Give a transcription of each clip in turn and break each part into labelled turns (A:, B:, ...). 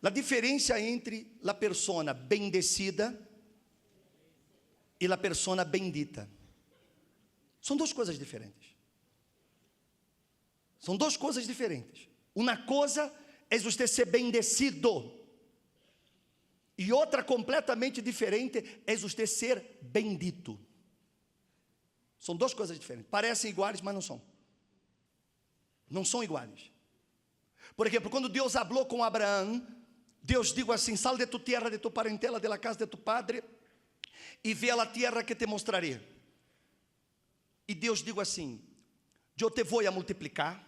A: a diferença entre a persona bendecida e a persona bendita. São duas coisas diferentes. São duas coisas diferentes. Uma coisa é você ser bendecido. E outra completamente diferente é você ser bendito. São duas coisas diferentes. Parecem iguais, mas não são. Não são iguais. Por exemplo, quando Deus falou com Abraão, Deus dijo assim: sal de tu tierra, de tu parentela, de la casa de tu padre, e ve a la tierra que te mostraré. E Deus dijo assim: eu te vou a multiplicar,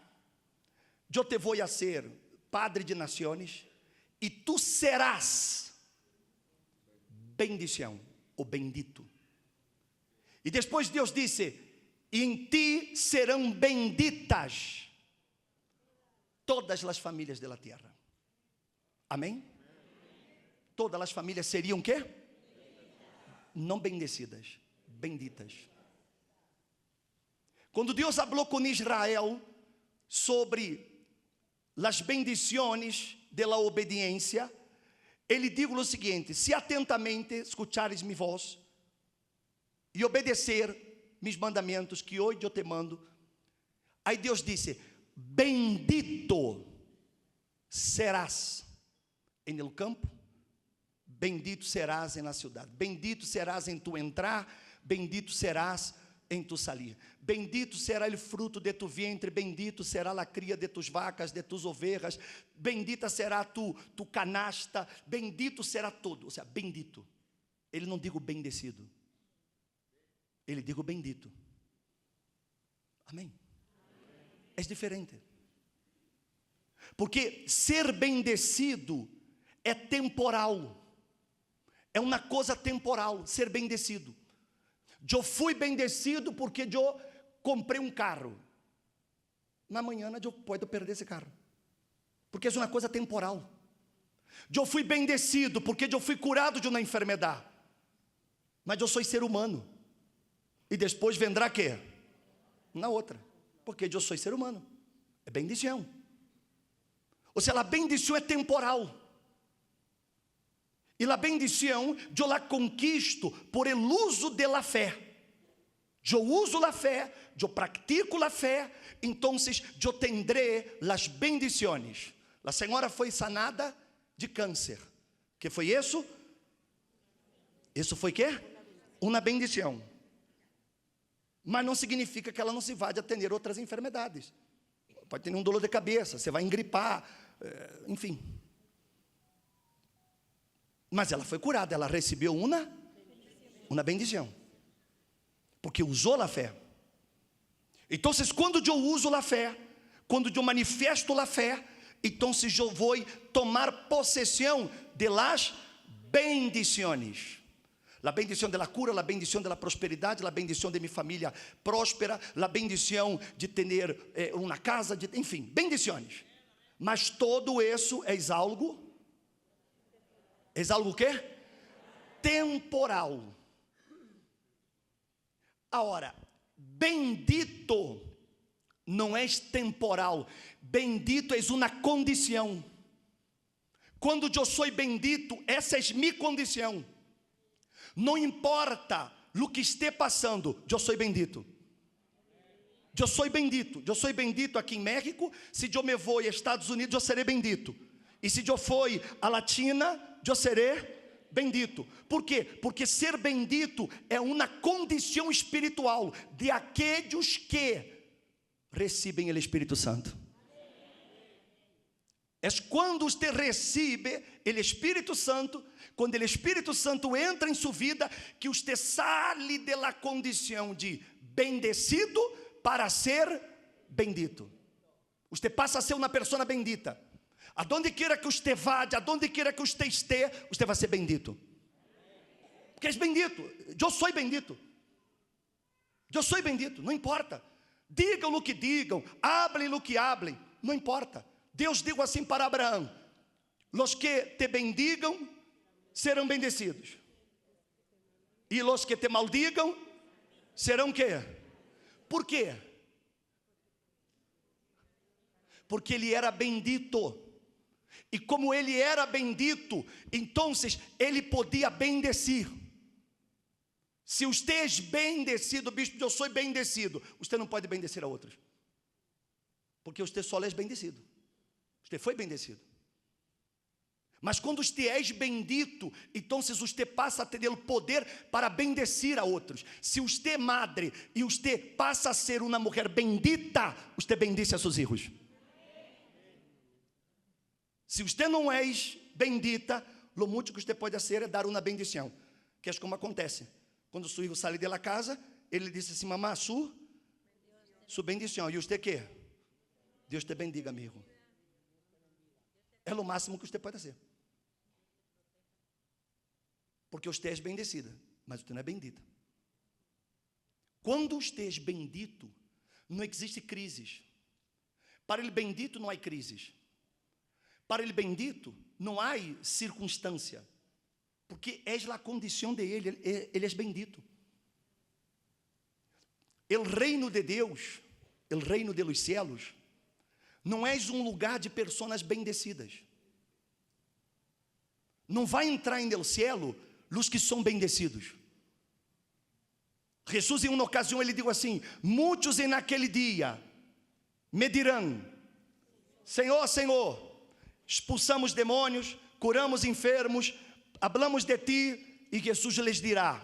A: eu te vou a ser padre de nações, e tu serás bendição, ou bendito. E depois Deus disse: e em ti serão benditas todas as famílias da terra. Amém? Todas as famílias seriam o quê? Não bendecidas, benditas. Quando Deus falou com Israel sobre as bendições de la obediência, Ele disse o seguinte: se atentamente escuchares minha voz e obedecer mis mandamentos que hoje eu te mando, aí Deus disse: bendito serás en el campo, bendito serás en la ciudad, bendito serás en tu entrar, bendito serás em tu salir, bendito será o fruto de tu vientre, bendito será a cria de tus vacas, de tus ovelhas, bendita será tu canasta, bendito será todo, ou seja, bendito. Ele não digo bendecido, ele digo bendito. Amém? É diferente, porque ser bendecido é temporal, é uma coisa temporal, ser bendecido. Eu fui bendecido porque eu comprei um carro. Na manhã eu posso perder esse carro, porque isso é uma coisa temporal. Eu fui bendecido porque eu fui curado de uma enfermidade, mas eu sou ser humano, e depois vendrá quê? Na outra, porque eu sou ser humano. É bendição. Ou seja, a bendição é temporal. E a bendição, eu la conquisto por el uso de la fé. Eu uso la fé, eu pratico la fé, então eu tendré las bendições. A senhora foi sanada de câncer. Que foi isso? Isso foi quê? Uma bendição. Mas não significa que ela não se vá a ter outras enfermidades. Pode ter um dor de cabeça, você vai engripar, enfim. Mas ela foi curada, ela recebeu uma bendição, porque usou a fé. Então, quando eu uso a fé, quando eu manifesto a fé, então eu vou tomar possessão de las bendições. A bendição da cura, a bendição da prosperidade, a bendição de minha família próspera, a bendição de ter uma casa, enfim, bendições. Mas todo isso é algo o quê? Temporal. Agora, bendito não é temporal. Bendito é uma condição. Quando eu sou bendito, essa é minha condição. Não importa o que esteja passando, eu sou bendito. Eu sou bendito. Eu sou bendito aqui em México. Se eu me vou aos Estados Unidos, eu serei bendito. E se eu for à Latina, eu serei bendito. Por quê? Porque ser bendito é uma condição espiritual de aqueles que recebem o Espírito Santo. É quando você recebe o Espírito Santo, quando o Espírito Santo entra em sua vida, que você sai da condição de bendecido para ser bendito. Você passa a ser uma pessoa bendita. Aonde queira que você vá, aonde queira que você esteja, você vai ser bendito. Porque és bendito. Eu sou bendito. Eu sou bendito, não importa. Digam o que digam, hablem o que hablem, não importa. Deus dijo assim para Abraão: los que te bendigam serão bendecidos, e los que te maldigam serão quê? Por quê? Porque ele era bendito. E como ele era bendito, então ele podia bendecir. Se você é bendecido, bispo, eu sou bendecido, você não pode bendecer a outros. Porque você só é bendecido. Você foi bendecido. Mas quando você é bendito, então você passa a ter o poder para bendecir a outros. Se você é madre e você passa a ser uma mulher bendita, você bendice a seus filhos. Se você não é bendita, o muito que você pode fazer é dar uma bendição. Que é como acontece. Quando seu filho sai da casa, ele diz assim: mamá, sua bendição. E você quê? Deus te bendiga, amigo. É o máximo que você pode fazer. Porque você é bendecida, mas você não é bendita. Quando você é bendito, não existe crises. Para ele bendito não há crises. Para ele bendito não há circunstância. Porque é a condição de ele é bendito. O reino de Deus, o reino de los cielos, não é um lugar de pessoas bendecidas. Não vai entrar em el cielo os que são bendecidos. Jesus, em uma ocasião, ele disse assim: muitos em aquele dia me dirão: Senhor, Senhor, expulsamos demônios, curamos enfermos, hablamos de ti. E Jesus lhes dirá: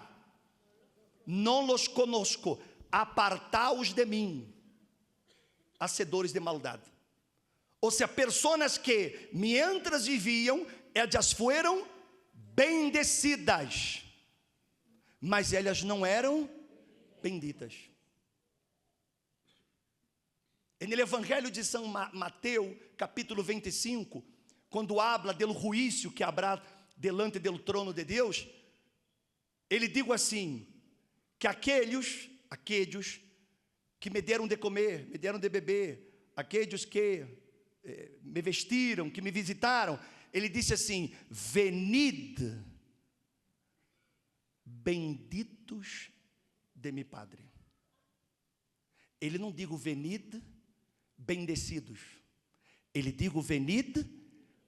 A: não los conosco, apartaos de mim, hacedores de maldade. Ou seja, pessoas que mientras viviam, elas foram bendecidas, mas elas não eram benditas. No Evangelho de São Mateus, capítulo 25, quando habla do juízo que haverá delante do trono de Deus, ele diz assim, que aqueles que me deram de comer, me deram de beber, aqueles que me vestiram, que me visitaram, ele disse assim: venid, benditos de mi Padre. Ele não digo venid, bendecidos. Ele digo venid,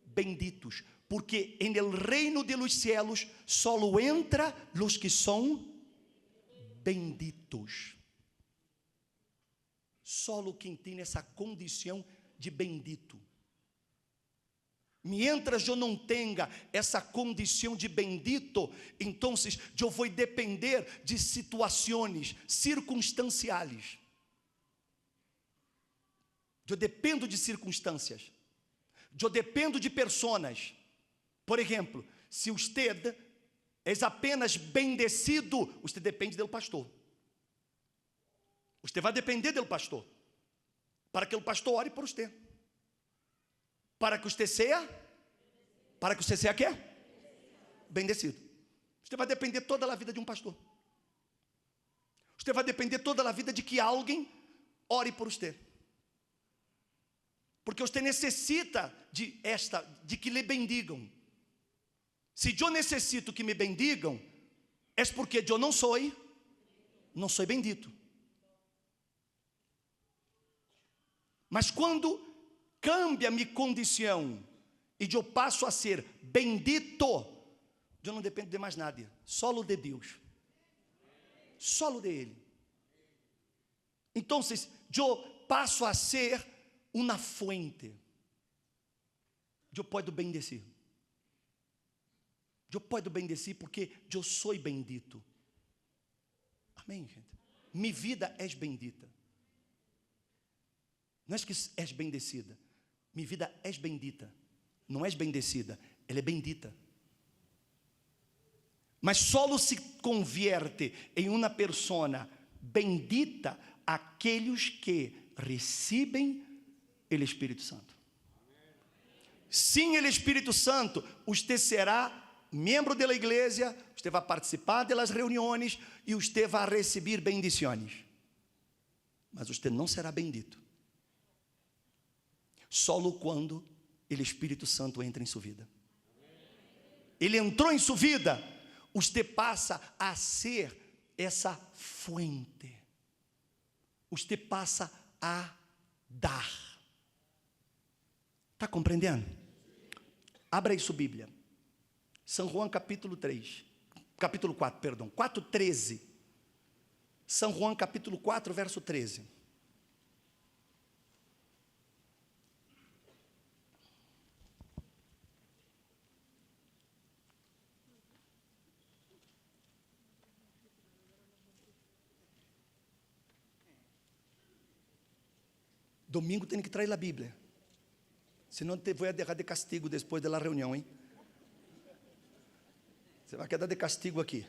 A: benditos. Porque en el reino de los cielos solo entra los que são benditos. Solo quem tem essa condição de bendito. Mientras eu não tenha essa condição de bendito, então eu vou depender de situações circunstanciais. Eu dependo de circunstâncias. Eu dependo de pessoas. Por exemplo, se você é apenas bendecido, você depende do pastor. Você vai depender do pastor, para que o pastor ore por você. Para que você seja quê? Bendecido. Você vai depender toda a vida de um pastor. Você vai depender toda a vida de que alguém ore por você. Porque você necessita de que lhe bendigam. Se eu necessito que me bendigam, é porque eu não sou bendito. Mas quando cambia minha condição e eu passo a ser bendito, eu não dependo de mais nada, só de Deus, só de Ele. Então, eu passo a ser uma fuente. Eu posso bendecir. Eu posso bendecir porque eu sou bendito. Amém, gente? Minha vida é bendita. Não é que és bendecida. Minha vida é bendita. Não és bendecida, ela é bendita. Mas só se convierte em uma pessoa bendita aqueles que recebem o Espírito Santo. Sem o Espírito Santo, você será membro da igreja, você vai participar das reuniões e você vai receber bendições. Mas você não será bendito. Só quando o Espírito Santo entra em sua vida. Ele entrou em sua vida, você passa a ser essa fuente. Você passa a dar. Está compreendendo? Abra aí sua Bíblia. São João capítulo 4, perdão, 4:13. São João capítulo 4, verso 13. Domingo tem que trazer a Bíblia. Senão te vou deixar de castigo depois da reunião, hein? Você vai quedar de castigo aqui.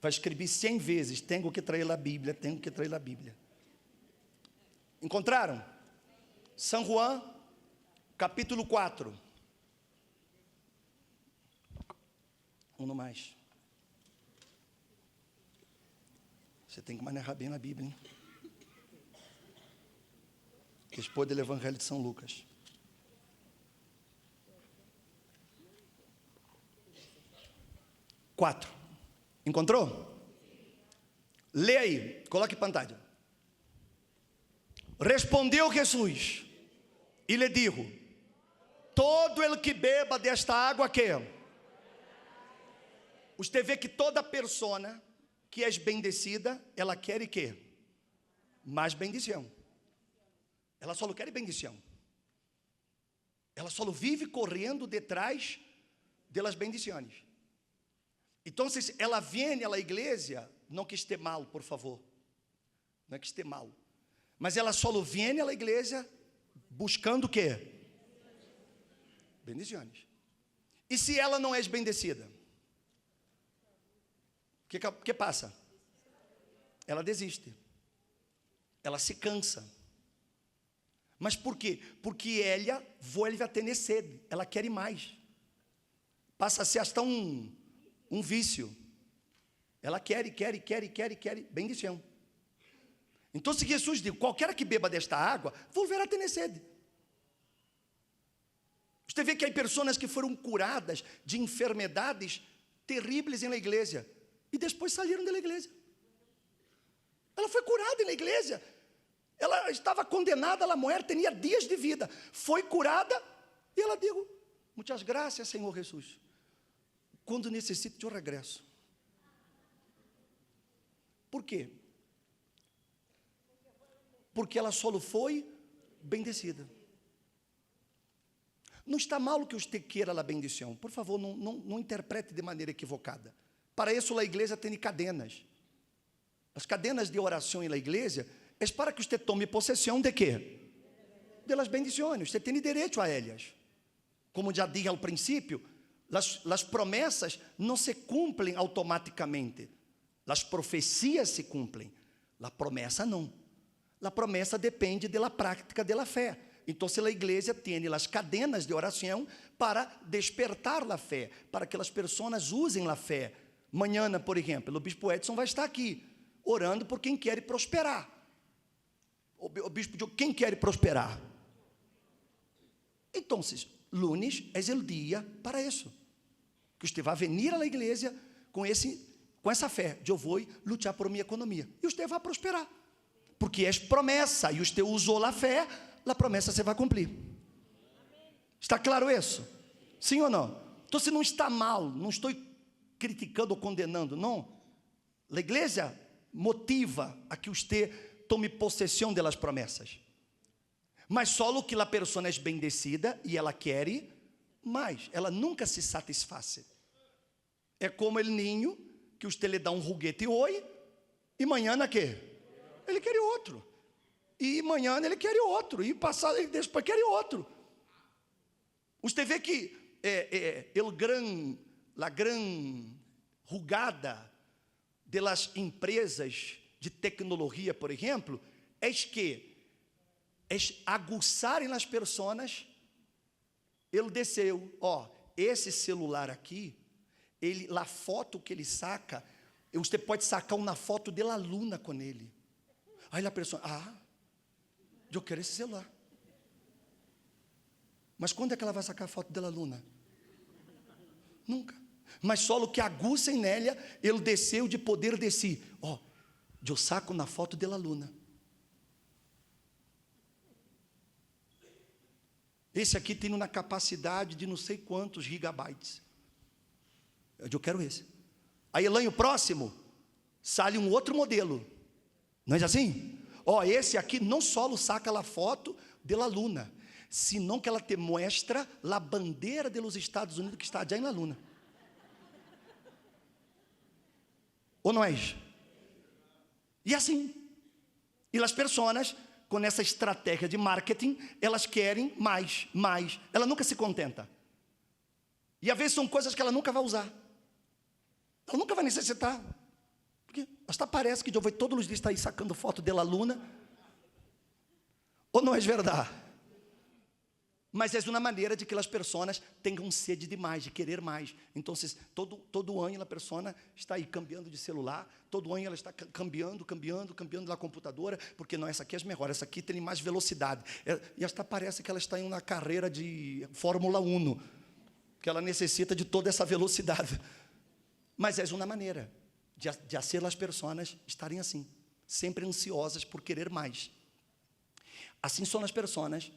A: Vai escrever 100 vezes, tenho que trazer a Bíblia, tenho que trazer a Bíblia. Encontraram? São João, capítulo 4. Um mais. Você tem que manejar bem a Bíblia, hein? Depois do Evangelho de São Lucas. Quatro. Encontrou? Lê aí, coloque em pantalla. Respondeu Jesus e lhe dijo: todo el que beba desta água que você vê que toda persona que é bendecida, ela quer e quê? Mais bendição. Ela só quer bendição. Ela só vive correndo detrás das bendições. Então, ela vem à igreja, não que esteja mal, por favor. Não é que esteja mal. Mas ela só vem à igreja buscando o quê? Bendições. E se ela não é bendecida? O que passa? Ela desiste. Ela se cansa. Mas por quê? Porque ela vuelve a ter sede. Ela quer ir mais. Passa a ser hasta um vício. Ela quer. Bendição. Então, se Jesus diz, qualquer que beba desta água, volverá a ter sede. Você vê que há pessoas que foram curadas de enfermedades terríveis na igreja. E depois saíram da igreja. Ela foi curada na igreja. Ela estava condenada à morte, tinha dias de vida. Foi curada e ela disse: muitas graças, Senhor Jesus. Quando necessito, eu regresso. Por quê? Porque ela só foi bendecida. Não está mal que você queira a bendição. Por favor, não interprete de maneira equivocada. Para isso, a igreja tem cadenas. As cadenas de oração na igreja é para que você tome possessão de quê? Das bendições. Você tem direito a elas. Como já disse ao princípio, as promessas não se cumprem automaticamente. As profecias se cumprem. A promessa não. A promessa depende da prática da fé. Então, se a igreja tem as cadenas de oração para despertar a fé, para que as pessoas usem a fé. Amanhã, por exemplo, o bispo Edson vai estar aqui, orando por quem quer prosperar. O bispo diz, quem quer prosperar? Então, lunes é o dia para isso. Que você vai vir à igreja com essa fé. Eu vou lutar por minha economia. E você vai prosperar. Porque é promessa. E você usou a fé, a promessa você vai cumprir. Está claro isso? Sim ou não? Então, se não está mal, não estou criticando ou condenando, não. A igreja motiva a que você tome possessão delas promessas. Mas só o que a pessoa é bendecida e ela quer mais. Ela nunca se satisfaz. É como o ninho que você lhe dá um juguete hoje e amanhã quê? Ele quer outro. E amanhã ele quer outro. E passado ele depois quer outro. Você vê que a gran rugada das empresas de tecnologia, por exemplo, é que aguçarem as pessoas. Ele desceu, esse celular aqui, a foto que ele saca, você pode sacar uma foto da aluna com ele. Aí a pessoa, eu quero esse celular. Mas quando é que ela vai sacar a foto da aluna? Nunca. Mas só o que aguça nela, ele desceu de poder de si. Eu saco na foto da aluna. Esse aqui tem uma capacidade de não sei quantos gigabytes. Eu quero esse. Aí lá no próximo, sai um outro modelo. Não é assim? Ó, esse aqui não só saca a foto da luna, senão que ela te mostra a bandeira dos Estados Unidos que está já na luna. Ou não é isso? E assim. E as pessoas, com essa estratégia de marketing, elas querem mais. Ela nunca se contenta. E às vezes são coisas que ela nunca vai usar. Ela nunca vai necessitar. Porque hasta parece que eu vou todos os dias estar aí sacando foto da luna. Ou não é verdade? Mas é uma maneira de que as pessoas tenham sede de mais, de querer mais. Então, todo ano a pessoa está aí cambiando de celular, todo ano ela está cambiando da computadora, porque não, essa aqui é melhor, essa aqui tem mais velocidade. E hasta parece que ela está em uma carreira de Fórmula 1, que ela necessita de toda essa velocidade. Mas é uma maneira de fazer as pessoas estarem assim, sempre ansiosas por querer mais. Assim são as pessoas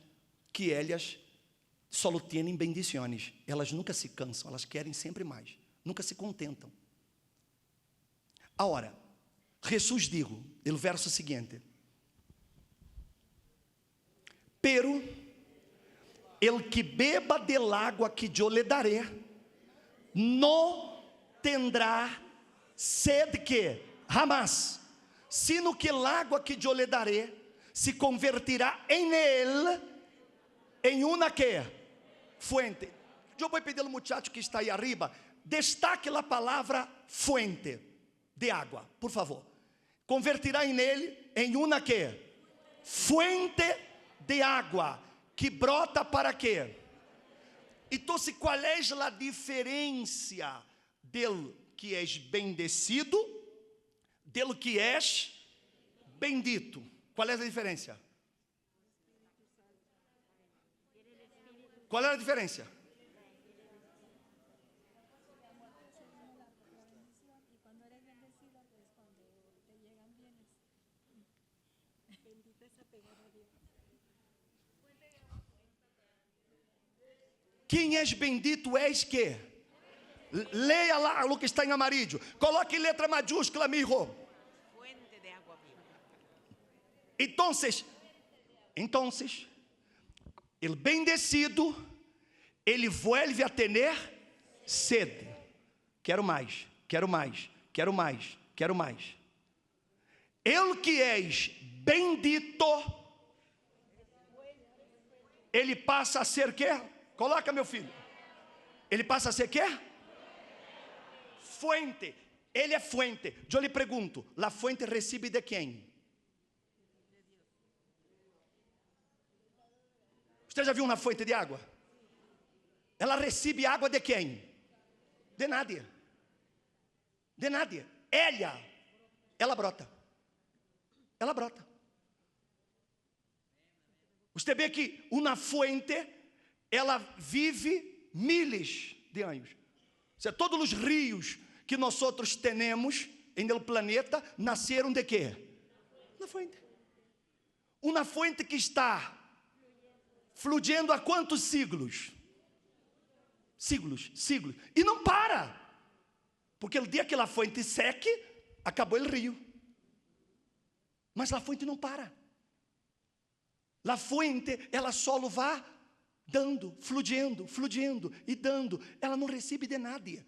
A: que elas só têm bendições. Elas nunca se cansam, elas querem sempre mais, nunca se contentam. Agora, Jesus dijo, o verso seguinte: pero el que beba del agua que yo le daré, no tendrá sede que jamás, sino que el agua que yo le daré se convertirá en él em uma que? Fuente. Eu vou pedir ao muchacho que está aí arriba, destaque a palavra fuente de água, por favor. Convertirá em ele em uma que? Fuente de água, que brota para quê? Então, qual é a diferença del que és bendecido, del que és bendito? Qual é a diferença? Qual é a diferença? Quem és bendito és que? Leia lá o que está em amarillo. Coloque em letra maiúscula, meu hijo. Então, el bendecido, ele vuelve a ter sede. Quero mais, quero mais, quero mais, quero mais. El que és bendito, ele passa a ser quê? Coloca, meu filho. Ele passa a ser quê? Fuente. Ele é fuente. Eu lhe pergunto, a fuente recebe de quem? Você já viu uma fonte de água? Ela recebe água de quem? De nadie. De nadie. Ela brota. Ela brota. Você vê que uma fonte, ela vive miles de anos. Todos os rios que nós temos no planeta nasceram de quê? Uma fonte. Uma fonte que está fluindo há quantos siglos? Siglos. E não para. Porque o dia que a fonte seque, acabou o rio. Mas a fonte não para. A fonte, ela só vai dando, fluindo e dando. Ela não recebe de nada.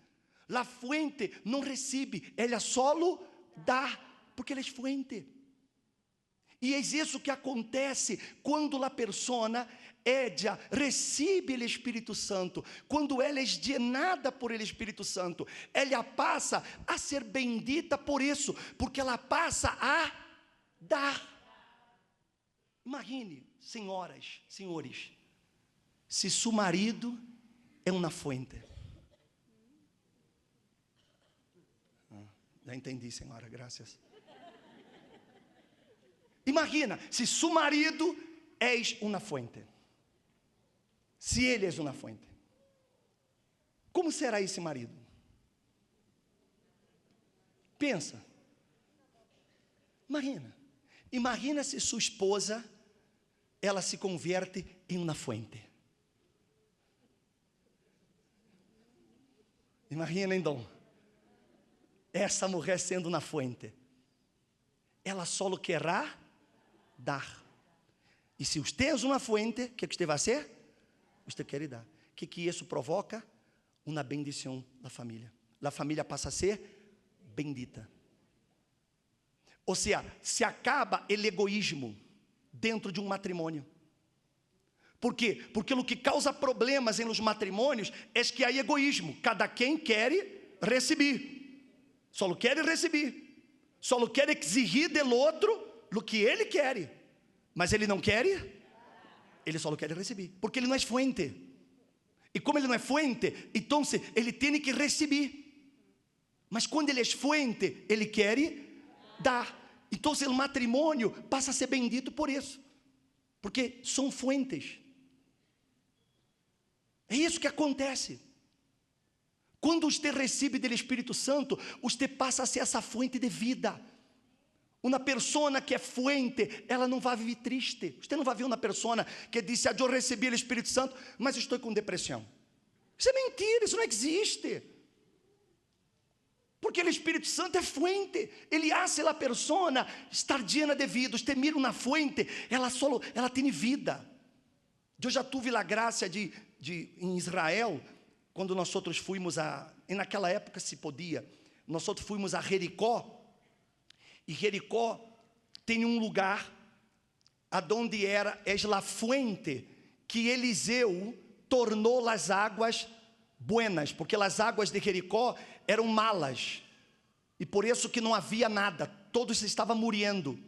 A: A fonte não recebe, ela só dá, porque ela é fonte. E é isso que acontece quando a pessoa recebe o Espírito Santo. Quando ela é llenada por el Espírito Santo, ela passa a ser bendita por isso, porque ela passa a dar. Imagine, senhoras, senhores, se seu marido é uma fonte. Já entendi, senhora, graças. Imagina, se seu marido é uma fonte. Se ele é uma fonte. Como será esse marido? Pensa. Imagina se sua esposa, ela se converte em uma fonte. Imagina, então, essa mulher sendo na fuente, ela só querrá dar. E se você é uma fuente, o que você vai fazer? Você quer dar. O que isso provoca? Uma bendição da família. A família passa a ser bendita. Ou seja, se acaba o egoísmo dentro de um matrimônio. Por quê? Porque o que causa problemas em los matrimônios é que há egoísmo. Cada quem quer receber. Só quer receber. Só quer exigir do outro o que ele quer. Mas ele não quer, ele só quer receber. Porque ele não é fuente. E como ele não é fuente, então ele tem que receber. Mas quando ele é fuente, ele quer dar. Então o matrimônio passa a ser bendito por isso. Porque são fuentes. É isso que acontece. Quando você recebe do Espírito Santo, você passa a ser essa fonte de vida. Uma pessoa que é fuente, ela não vai viver triste. Você não vai ver uma pessoa que diz: eu recebi o Espírito Santo, mas estou com depressão. Isso é mentira, isso não existe. Porque o Espírito Santo é fuente. Ele hace a pessoa estar llena de vida. Você mira uma fuente, ela tem vida. Eu já tive a graça de em Israel, quando nós outros fomos naquela época se podia, nós outros fomos a Jericó. E Jericó tem um lugar aonde era a fuente que Eliseu tornou as águas buenas, porque as águas de Jericó eram malas, e por isso que não havia nada, todos estavam morrendo.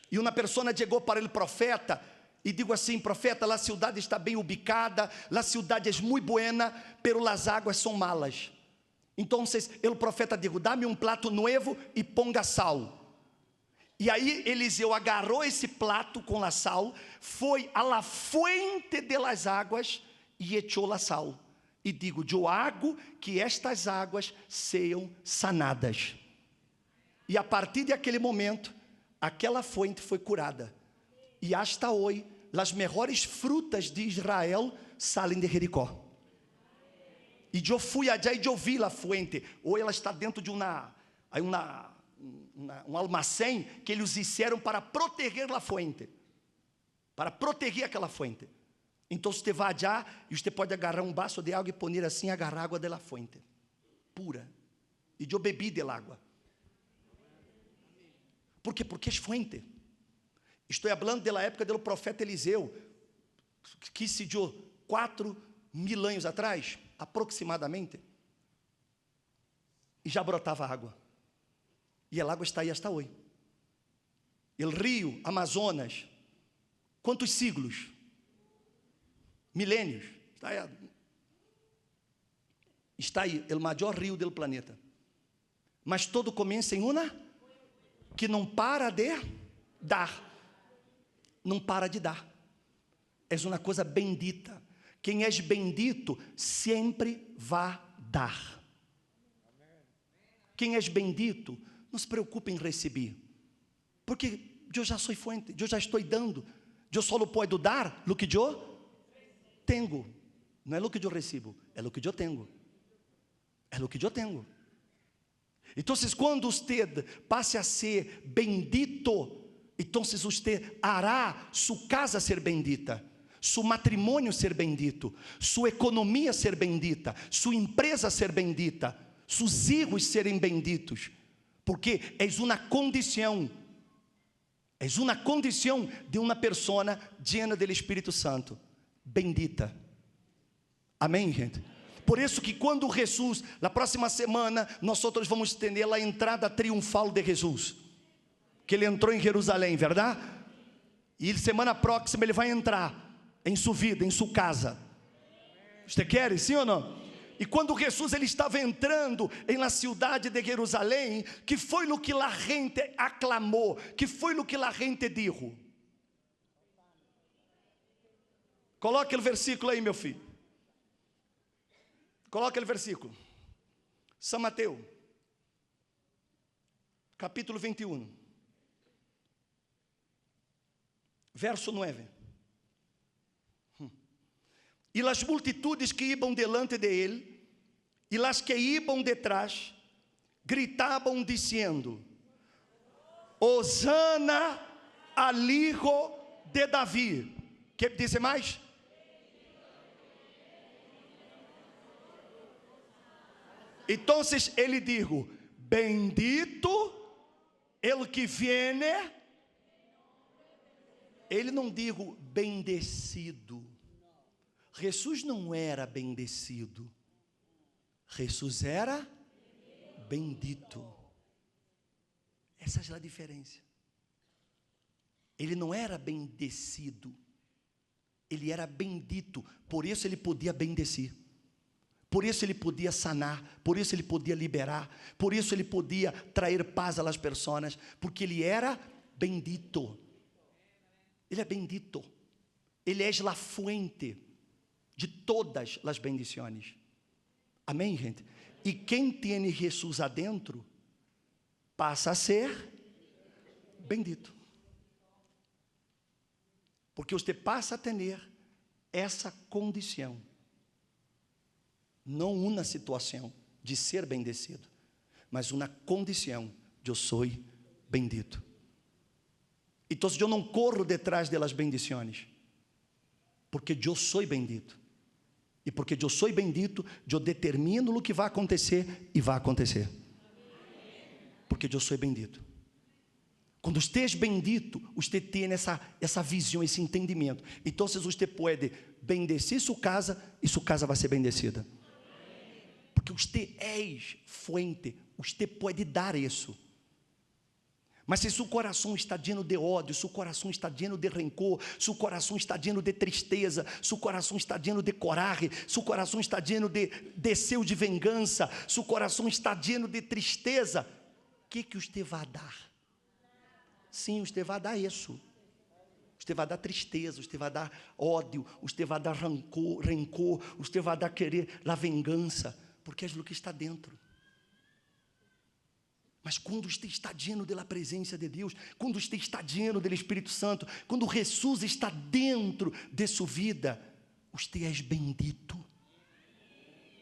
A: E uma pessoa chegou para o profeta e digo assim: profeta, a cidade está bem ubicada, a cidade é muito buena, pero as águas são malas. Então o profeta disse: dá-me um prato novo e ponga sal. E aí Eliseu agarrou esse prato com a sal, foi a la fuente de las águas e echou a sal. E digo: eu hago que estas águas sejam sanadas. E a partir daquele momento, aquela fonte foi curada. E hasta hoje, as melhores frutas de Israel saem de Jericó. E eu fui allá e eu vi a fuente. Hoje ela está dentro de um almacém que eles fizeram para proteger a fuente. Para proteger aquela fuente. Então você vai allá e você pode agarrar um vaso de água e pôr assim, agarrar água da fuente. Pura. E eu bebi da água. Por quê? Porque é fuente. Estou falando da época do profeta Eliseu, que se deu 4.000 anos atrás, aproximadamente, e já brotava água. E a água está aí hasta hoje. O rio Amazonas, quantos siglos? Milênios. Está aí, o maior rio do planeta. Mas todo começa em uma que não para de dar. Não para de dar. É uma coisa bendita. Quem é bendito sempre vai dar. Quem é bendito, não se preocupe em receber. Porque eu já sou fonte, eu já estou dando. Eu só posso dar o que eu tenho. Não é o que eu recebo, é o que eu tenho. É o que eu tenho. Então, quando você passe a ser bendito, então você hará sua casa ser bendita, seu matrimônio ser bendito, sua economia ser bendita, sua empresa ser bendita, seus filhos serem benditos, porque é uma condição de uma pessoa llena do Espírito Santo, bendita. Amém, gente? Por isso que quando Jesus, na próxima semana, nós outros vamos ter a entrada triunfal de Jesus, que ele entrou em Jerusalém, verdade? E semana próxima ele vai entrar em sua vida, em sua casa. Você quer, sim ou não? E quando Jesus ele estava entrando na cidade de Jerusalém, que foi o que a gente aclamou, que foi o que a gente disse. Coloque o versículo aí, meu filho. Coloque o versículo. São Mateus, capítulo 21, verso 9. E as multitudes que iam delante de ele, e las que iban detrás gritaban diciendo: Hosana al hijo de Davi. Que dice mais? Então ele dijo: bendito el que viene. Ele não digo bendecido. Jesus não era bendecido. Jesus era bendito. Essa é a diferença. Ele não era bendecido. Ele era bendito. Por isso ele podia bendecir. Por isso ele podia sanar. Por isso ele podia liberar. Por isso ele podia trazer paz às pessoas. Porque ele era bendito. Ele é bendito. Ele é a fuente de todas as bendições. Amém, gente? E quem tem Jesus adentro passa a ser bendito. Porque você passa a ter essa condição. Não uma situação de ser bendecido, mas uma condição de eu sou bendito. Então eu não corro detrás das bendições, porque eu sou bendito. E porque eu sou bendito, eu determino o que vai acontecer e vai acontecer. Porque eu sou bendito. Quando você é bendito, você tem essa visão, esse entendimento. Então você pode bendecer sua casa e sua casa vai ser bendecida. Porque você é fonte, você pode dar isso. Mas se seu coração está lleno de ódio, seu coração está lleno de rancor, seu coração está lleno de tristeza, seu coração está lleno de coragem, seu coração está lleno de desejo de vingança, seu coração está lleno de tristeza, o que você vai dar? Sim, você vai dar isso. Você vai dar tristeza, você vai dar ódio, você vai dar rancor, você vai dar querer a vingança, porque é o que está dentro. Mas quando você está lleno da presença de Deus, quando você está lleno do Espírito Santo, quando Jesus está dentro de sua vida, você é bendito.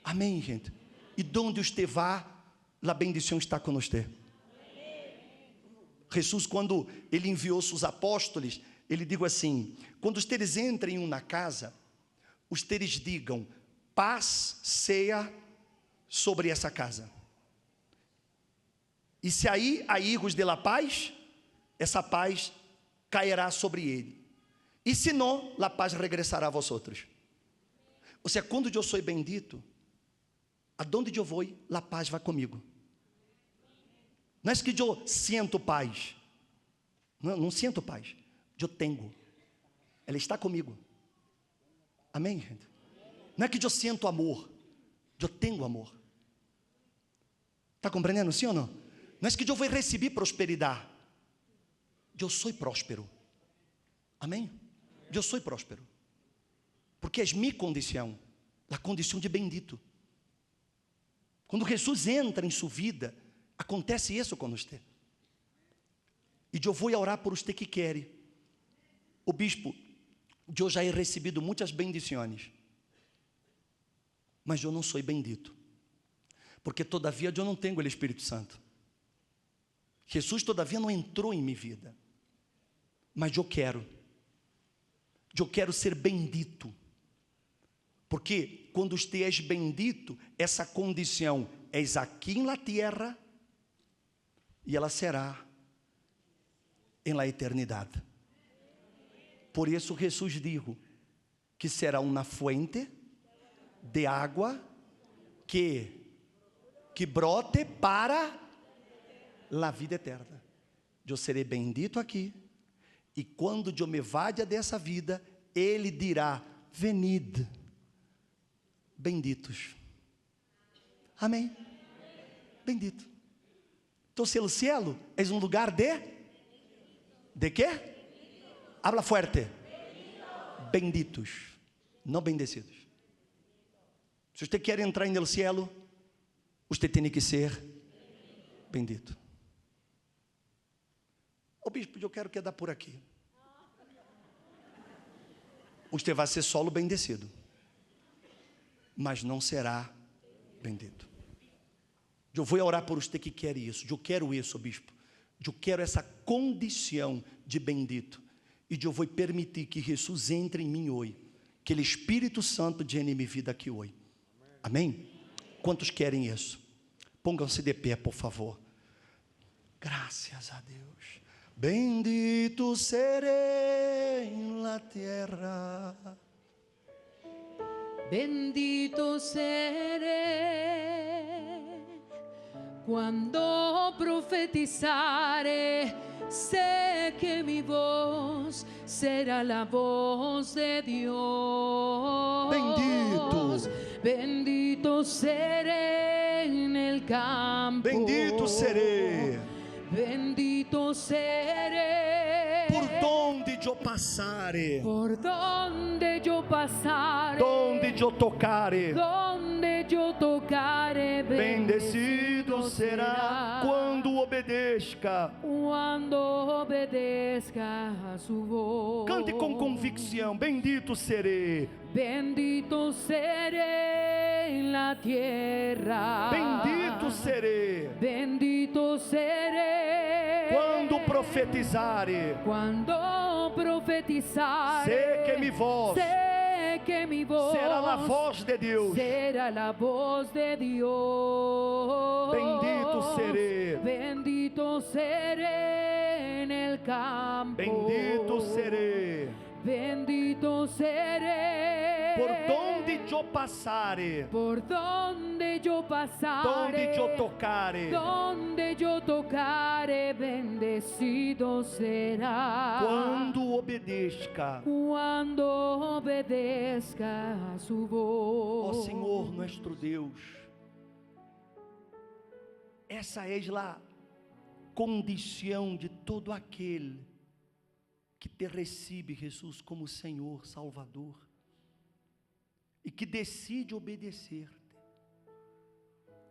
A: Amém, gente? E onde você vai, a bendição está com você. Jesus, quando ele enviou seus apóstolos, ele disse assim: quando vocês entrem em uma casa, vocês digam: paz seja sobre essa casa. E se aí há hijos de la paz, essa paz cairá sobre ele. E se não, la paz regressará a vosotros. Ou seja, quando eu sou bendito, aonde eu vou, la paz vai comigo. Não é que eu sinto paz. Não sinto paz. Eu tenho. Ela está comigo. Amém, gente? Não é que eu sinto amor. Eu tenho amor. Está compreendendo, sim ou não? Não é que eu vou receber prosperidade. Eu sou próspero. Amém? Eu sou próspero. Porque é minha condição. A condição de bendito. Quando Jesus entra em sua vida, acontece isso com você. E eu vou orar por você que quer. O bispo, eu já he recebido muitas bendições. Mas eu não sou bendito. Porque todavia eu não tenho o Espírito Santo. Jesus todavia não entrou em minha vida. Mas eu quero ser bendito. Porque quando você é bendito, essa condição é aqui na terra e ela será em la eternidade. Por isso Jesus disse que será uma fuente de água que brote para a vida eterna. Eu serei bendito aqui, e quando eu me vaya dessa vida, Ele dirá: venid, benditos. Amém? Bendito. Então, se o cielo é um lugar de quê? Habla fuerte. Benditos, não bendecidos. Se você quer entrar no cielo, você tem que ser bendito. Ô bispo, eu quero quedar por aqui. Você vai ser solo bendecido, mas não será Bendito. Eu vou orar por você que quer isso. Eu quero isso, bispo. Eu quero essa condição de bendito. E eu vou permitir que Jesus entre em mim hoje. Que o Espírito Santo llene minha vida aqui hoje. Amém? Quantos querem isso? Pónganse de pé, por favor. Graças a Deus. Bendito serei en la tierra.
B: Bendito seré cuando profetizare. Sé que mi voz será la voz de Dios.
A: Bendito.
B: Bendito seré en el campo.
A: Bendito serei.
B: Bendito seré.
A: Por donde eu passare.
B: Por donde yo pasare.
A: Donde eu tocare.
B: Donde yo tocare.
A: Bendecido será quando obedeça.
B: Cuando obedezca a su voz.
A: Cante com convicção. Bendito serei.
B: Bendito seré en la tierra.
A: Bendito serei.
B: Bendito seré.
A: Quando profetizare.
B: Cuando profetizare.
A: Sé que mi voz.
B: Sé que mi voz
A: Será a voz de Deus.
B: será la voz de Dios.
A: Bendito seré.
B: Bendito seré en el campo.
A: Bendito serei.
B: Bendito seré.
A: Por donde eu passare.
B: Por donde yo pasare.
A: Donde eu tocare.
B: Donde yo tocare, bendecido será.
A: Quando obedeça.
B: Cuando obedezca a su voz.
A: Ó Senhor, nosso Deus, essa é a condição de todo aquele que te recebe, Jesus, como Senhor, Salvador, e que decide obedecer-te.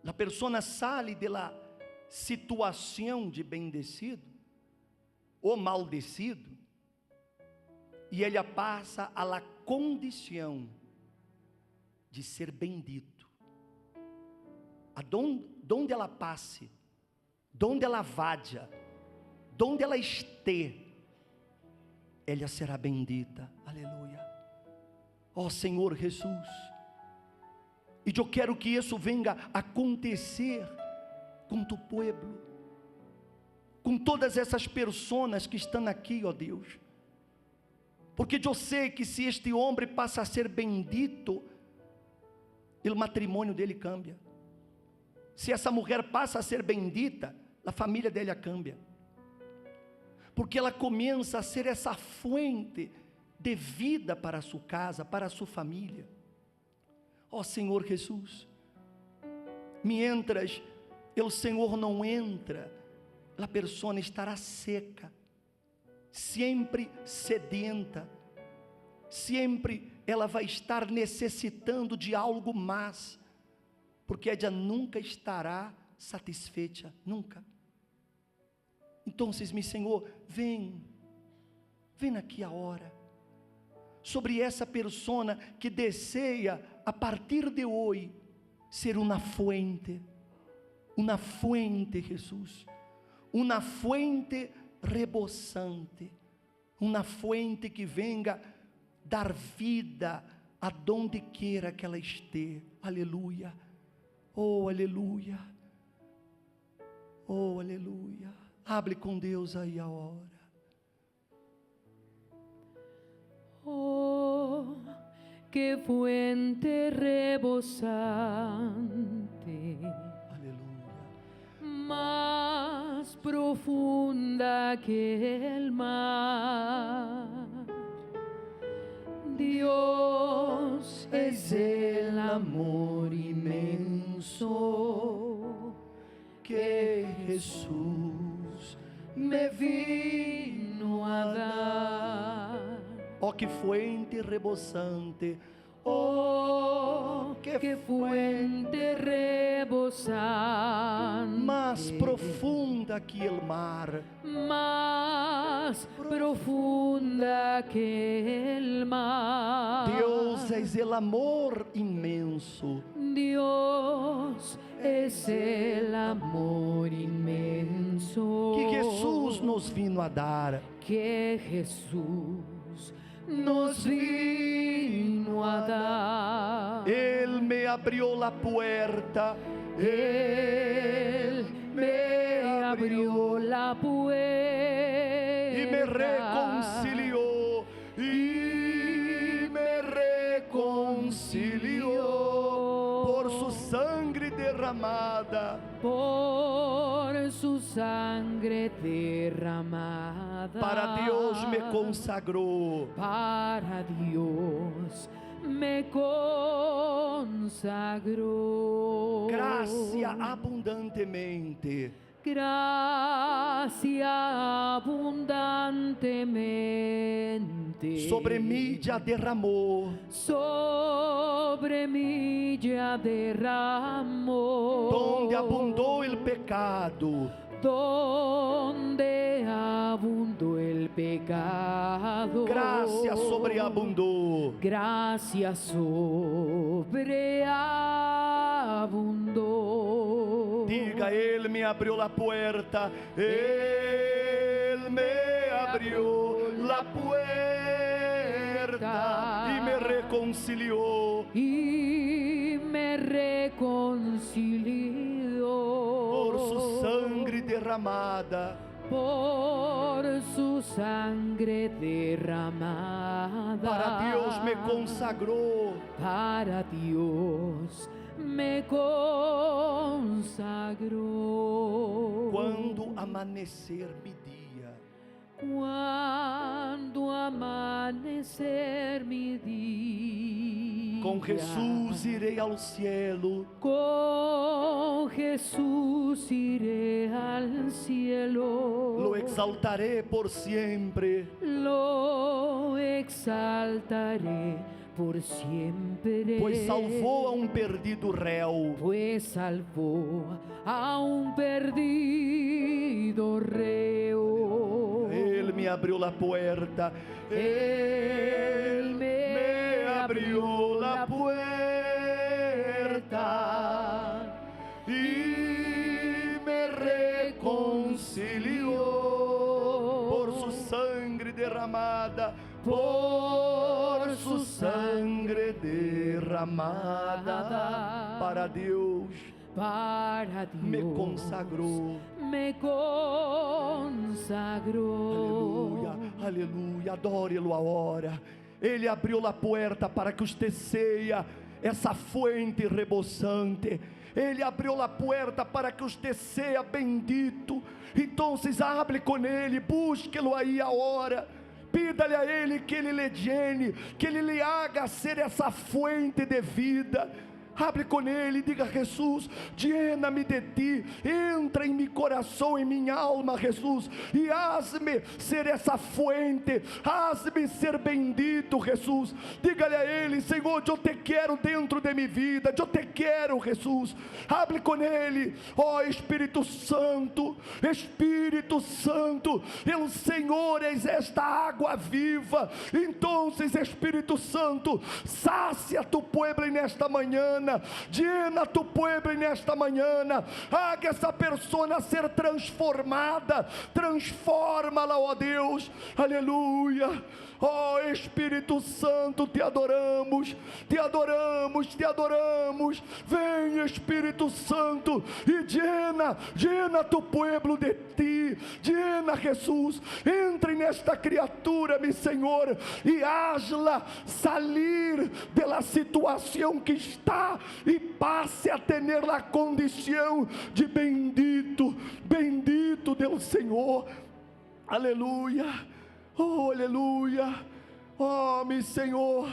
A: A pessoa sai da situação de bendecido ou maldecido, e ela passa a la condição de ser bendito. Donde ela passe, donde ela vadia, donde ela esteja, ela será bendita. Aleluia. Ó Senhor Jesus, e eu quero que isso venha acontecer com tu povo, com todas essas pessoas que estão aqui, ó Deus, porque eu sei que se este homem passa a ser bendito, o matrimônio dele cambia. Se essa mulher passa a ser bendita, a família dela cambia, porque ela começa a ser essa fonte de vida para a sua casa, para a sua família. Ó Senhor Jesus, mientras o Senhor não entra, a pessoa estará seca, sempre sedenta, sempre ela vai estar necessitando de algo mais, porque ela nunca estará satisfeita, nunca. Então, meu Senhor, vem aqui a hora, sobre essa pessoa que deseja, a partir de hoje, ser uma fuente, Jesus, uma fuente rebosante, uma fuente que venga dar vida aonde queira que ela esteja. Aleluia, oh aleluia, oh aleluia. Hable com Deus aí a hora.
B: Oh, que fuente rebosante,
A: Aleluia.
B: más profunda que el mar. Dios es el amor inmenso que Jesús me vino a dar.
A: Oh, que fuente rebosante,
B: Oh, que fuente rebosante,
A: más profunda que el mar.
B: más profunda que el mar.
A: Deus é el amor inmenso.
B: Dios es el amor inmenso
A: Que Jesus nos vino a dar.
B: que Jesús nos vino a dar.
A: Ele me abriu la puerta.
B: Él me abrió la puerta
A: E me reconciliou. E me reconciliou por su sangre derramada.
B: por su sangre derramada.
A: Para Deus me consagrou.
B: Para Dios me consagró.
A: Graça abundantemente.
B: Gracia abundantemente
A: Sobre mim já derramou.
B: sobre mí ya derramó.
A: Donde abundou el pecado,
B: donde abundó el pecado,
A: graça sobreabundou.
B: gracia sobreabundó.
A: Diga, Ele me abriu la puerta. Ele me abriu la puerta e me reconciliou
B: Y me reconcilió
A: por su sangre derramada.
B: por su sangre derramada.
A: Para Deus me consagrou.
B: Para Dios me consagró.
A: Quando amanhecer mi dia,
B: Cuando amanecer mi día,
A: com Jesus irei ao cielo.
B: con Jesús iré al cielo.
A: Lo exaltaré por siempre.
B: Lo exaltaré por siempre.
A: Pois salvou a perdido réu.
B: Pues salvó a un perdido reo.
A: Ele me abriu la puerta.
B: Él me
A: abriu la puerta e me reconciliou por su sangre derramada. Por su sangre derramada. Para Deus
B: Para Dios
A: me consagrou.
B: me consagró.
A: Aleluia, aleluia, adore-lo agora. Ele abriu a porta para que você seja essa fonte rebosante. Ele abriu a porta para que você seja bendito. Então, hable com ele, busque-lo aí agora. Pida-lhe a ele que ele lhe llene, que ele lhe haga ser essa fonte de vida. Hable com ele, diga: Jesus, llena-me de ti, entra em meu coração, em minha alma, Jesus, e haz-me ser essa fonte, haz-me ser bendito, Jesus. Diga-lhe a ele: Senhor, eu te quero dentro de minha vida, eu te quero, Jesus. Hable com ele, ó Espírito Santo, Espírito Santo, o Senhor és esta água viva. Então, Espírito Santo, sacia tu povo nesta manhã. Llena tu pueblo nesta manhã. Haga essa pessoa ser transformada. Transforma-la, ó Deus. Aleluia. Ó Espírito Santo, te adoramos, te adoramos, te adoramos. Vem, Espírito Santo, e llena tu pueblo de ti. Llena, Jesus. Entre nesta criatura, meu Senhor, e hazla salir da situação que está e passe a ter a condição de bendito, bendito Deus Senhor. Aleluia. Oh, aleluia. Oh, meu Senhor,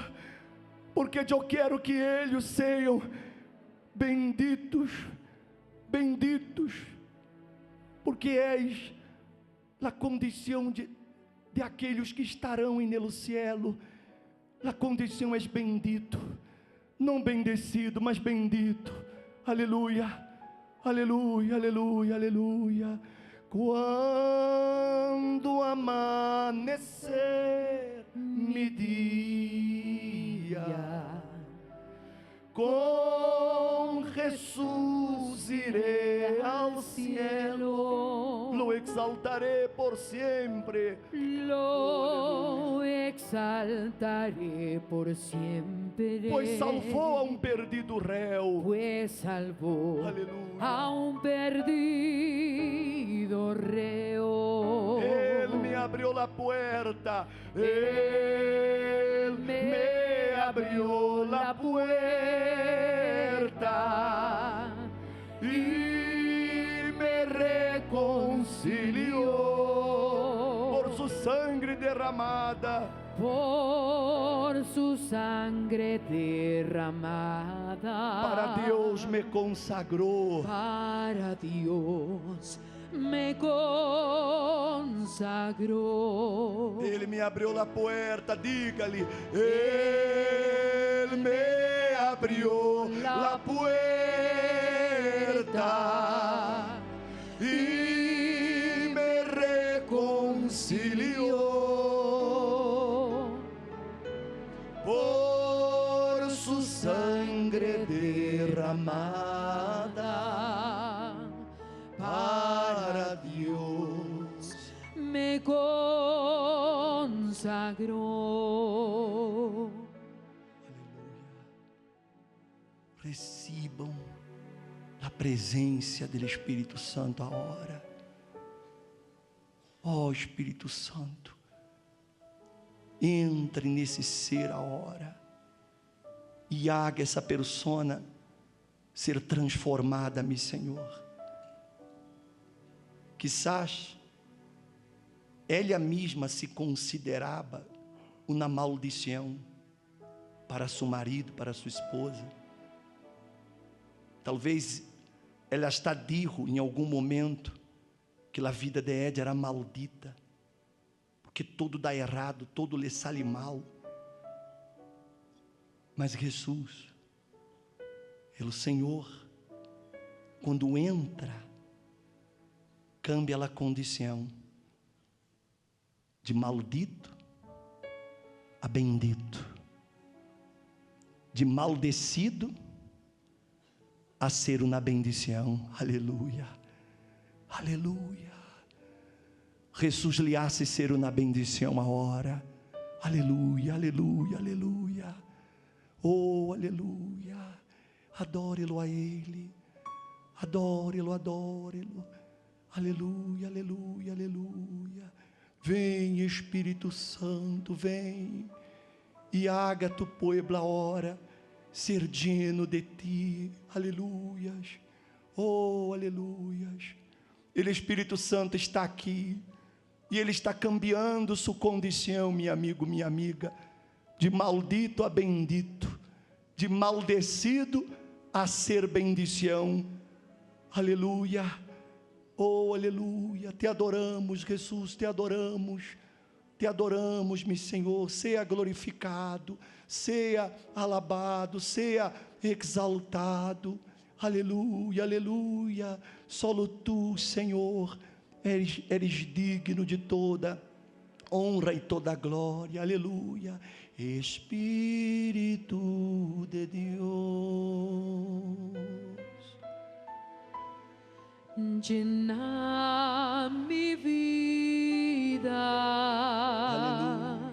A: porque eu quero que eles sejam benditos, benditos, porque és a condição de aqueles que estarão no cielo. A condição és bendito. não bendecido, mas bendito. Aleluia, aleluia, aleluia, aleluia. Quando amanhecer me dia, com Jesus irei ao cielo, lo exaltaré por siempre.
B: Lo exaltaré por siempre.
A: Pois salvou a um perdido réu.
B: Pues salvó
A: Aleluya.
B: a un perdido reo.
A: Él me abrió la puerta. Él me abrió la puerta y me reconcilió por su sangre derramada.
B: Por su sangre derramada.
A: Para Deus me consagró.
B: Para Dios me consagró.
A: Ele me abriu la puerta, dígale. Ele me abriu la puerta y me reconcilió por su sangre derramada. Para Dios
B: me consagró.
A: Aleluia. Recebam a presença do Espírito Santo agora. Ó Espírito Santo, entre nesse ser agora e haga essa persona ser transformada, meu Senhor. Quizás ela mesma se considerava uma maldição para seu marido, para sua esposa. Talvez ela está dijo em algum momento que a vida de Ed era maldita, porque tudo dá errado, tudo lhe sale mal. Mas Jesus, o Senhor, quando entra, cambia a condição de maldito a bendito, de maldecido a ser uma bendição. Aleluia, aleluia. Jesus lhe hace ser uma bendição agora. Aleluia, aleluia, aleluia. Oh, aleluia. Adore-lo a Ele. Adore-lo, adore-lo. Aleluia, aleluia, aleluia. Vem, Espírito Santo, vem. E haga tu pueblo agora ser lleno de ti. Aleluias. Oh, aleluias. Ele, Espírito Santo, está aqui. E Ele está cambiando sua condição, meu amigo, minha amiga. De maldito a bendito. De maldecido a ser bendição. Aleluia. Oh, aleluia. Te adoramos, Jesus, te adoramos. Te adoramos, meu Senhor. Seja glorificado, seja alabado, seja exaltado. Aleluia, aleluia. Solo tu, Senhor, eres digno de toda honra e toda glória. Aleluia. Espírito de Deus,
B: llena mi vida.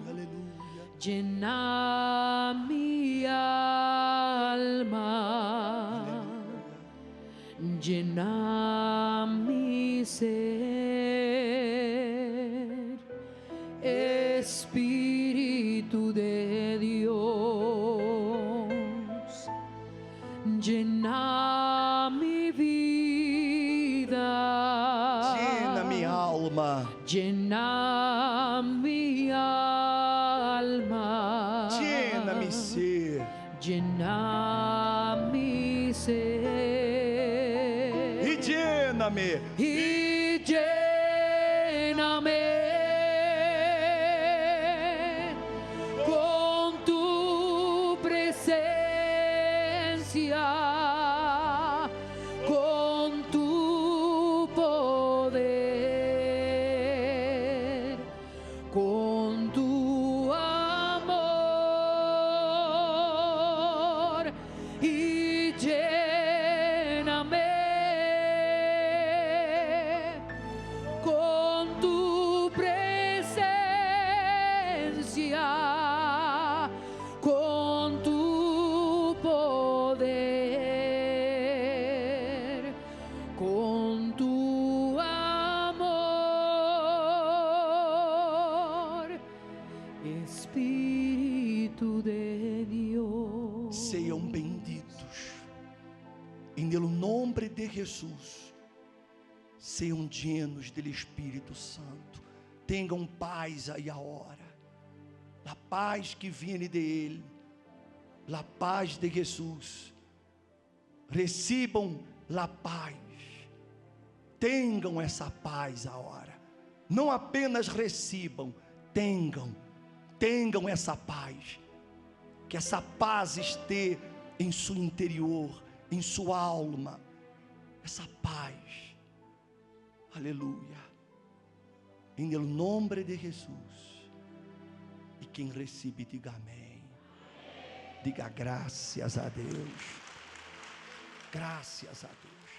A: aleluia, aleluia.
B: Llena mi alma. Llena mi ser. Espíritu de Dios, llena mi vida.
A: Llena minha alma.
B: Llena mi alma.
A: Llena mi ser.
B: Llena mi ser.
A: E llena-me.
B: Y lléname con tu presencia.
A: nome de Jesus, sejam llenos do Espírito Santo. Tenham paz aí agora. A paz que vem de Ele, a paz de Jesus. Recebam a paz. Tenham essa paz agora. Não apenas recebam, tenham essa paz. Que essa paz esteja em seu interior, em sua alma. Essa paz. Aleluia. Em nome de Jesus. E quem recebe, diga amém. Diga graças a Deus. Graças a Deus.